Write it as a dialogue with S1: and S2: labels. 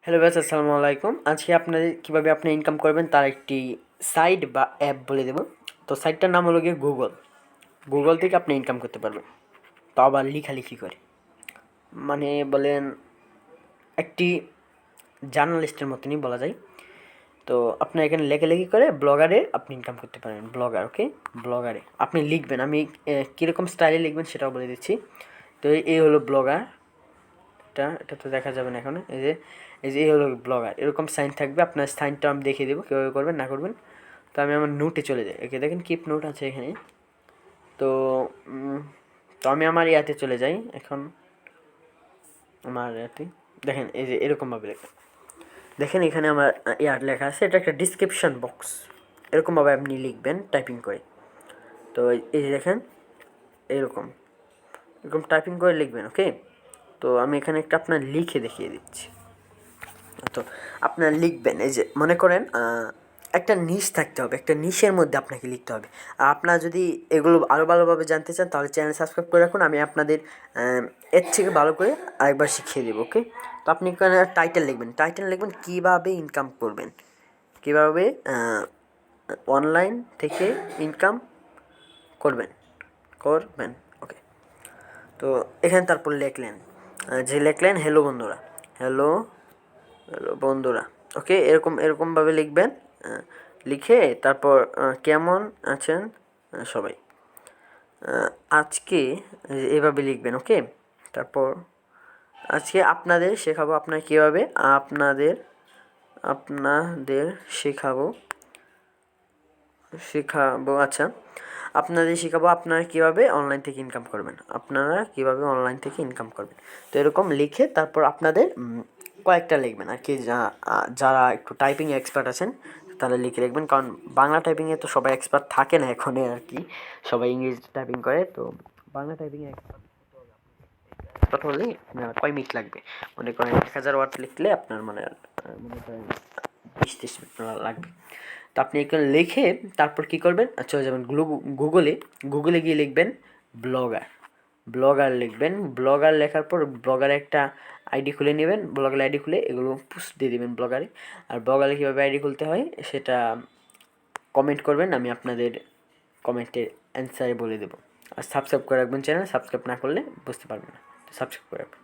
S1: Hello guys, আসসালামু আলাইকুম। আজকে আপনাদের কীভাবে আপনি ইনকাম করবেন তার একটি সাইট বা অ্যাপ বলে দেব। তো সাইটটার নাম হলো গিয়ে গুগল থেকে আপনি ইনকাম করতে পারবেন, তো আবার লেখালেখি করে, মানে বলেন একটি জার্নালিস্টের মতনই বলা যায়। তো আপনার এখানে লেখালেখি করে ব্লগারে আপনি ইনকাম করতে পারেন। ব্লগার, ওকে, ব্লগারে আপনি লিখবেন। আমি কীরকম স্টাইলে লিখবেন সেটাও বলে দিচ্ছি। তো এই হলো ব্লগার, এটা তো দেখা যাবে না এখন। এই হলো ব্লগার, এরকম সাইন থাকবে। আপনার সাইনটা আমি দেখিয়ে দেবো কীভাবে করবেন না করবেন। তো আমি আমার নোটে চলে যাই। ওকে, দেখেন কিপ নোট আছে এখানে। তো তো আমি আমার ইয়াতে চলে যাই এখন। আমার ইয়াতে দেখেন, এই যে এরকমভাবে লেখা, দেখেন এখানে আমার ইয়ার লেখা আছে। এটা একটা ডিসক্রিপশন বক্স, এরকমভাবে আপনি লিখবেন টাইপিং করে। তো এই যে দেখেন এরকম টাইপিং করে লিখবেন, ওকে। তো আমি এখানে একটা আপনার লিখে দেখিয়ে দিচ্ছি। তো আপনার লিখবেন, এই যে মনে করেন একটা নিশ থাকতে হবে, একটা নিশের মধ্যে আপনাকে লিখতে হবে। আর আপনারা যদি এগুলো আরও ভালোভাবে জানতে চান তাহলে চ্যানেল সাবস্ক্রাইব করে রাখুন। আমি আপনাদের এর থেকে ভালো করে আরেকবার শিখিয়ে দেবো, ওকে। তো আপনি এখানে টাইটেল লিখবেন কীভাবে ইনকাম করবেন, কীভাবে অনলাইন থেকে ইনকাম করবেন, ওকে। তো এখানে তারপর লিখলেন, হ্যালো বন্ধুরা, হ্যালো বন্ধুরা, ওকে। এরকমভাবে লিখবেন। লিখে তারপর কেমন আছেন সবাই, আজকে এভাবে লিখবেন, ওকে। তারপর আজকে আপনাদের শেখাবো আপনাদের শেখাবো আচ্ছা, আপনারা কীভাবে অনলাইন থেকে ইনকাম করবেন। তো এরকম লিখে তারপর আপনাদের কয়েকটা লিখবেন আর কি। যারা একটু টাইপিং এক্সপার্ট আছেন তারা লিখে লিখবেন, কারণ বাংলা টাইপিংয়ে তো সবাই এক্সপার্ট থাকে না এখন আর কি, সবাই ইংরেজি টাইপিং করে। তো বাংলা টাইপিংয়ে এক্সপার্ট হলে কয় মিনিট লাগবে, মনে করেন 1000 ওয়ার্ড লিখলে আপনার মনে করেন 20-30 মিনিট লাগবে। তো আপনি এখানে লিখে তারপর কী করবেন, চলে যাবেন গুগলে গিয়ে লিখবেন ব্লগার লিখবেন। ব্লগার লেখার পর ব্লগারে একটা আইডি খুলে নেবেন। ব্লগার আইডি খুলে এগুলো পোস্ট দিয়ে দেবেন ব্লগারে। আর ব্লগারে কীভাবে আইডি খুলতে হয় সেটা কমেন্ট করবেন, আমি আপনাদের কমেন্টের অ্যান্সারে বলে দেবো। আর সাবস্ক্রাইব করে রাখবেন চ্যানেল, সাবস্ক্রাইব না করলে বুঝতে পারবেন না। তো সাবস্ক্রাইব করে রাখবেন।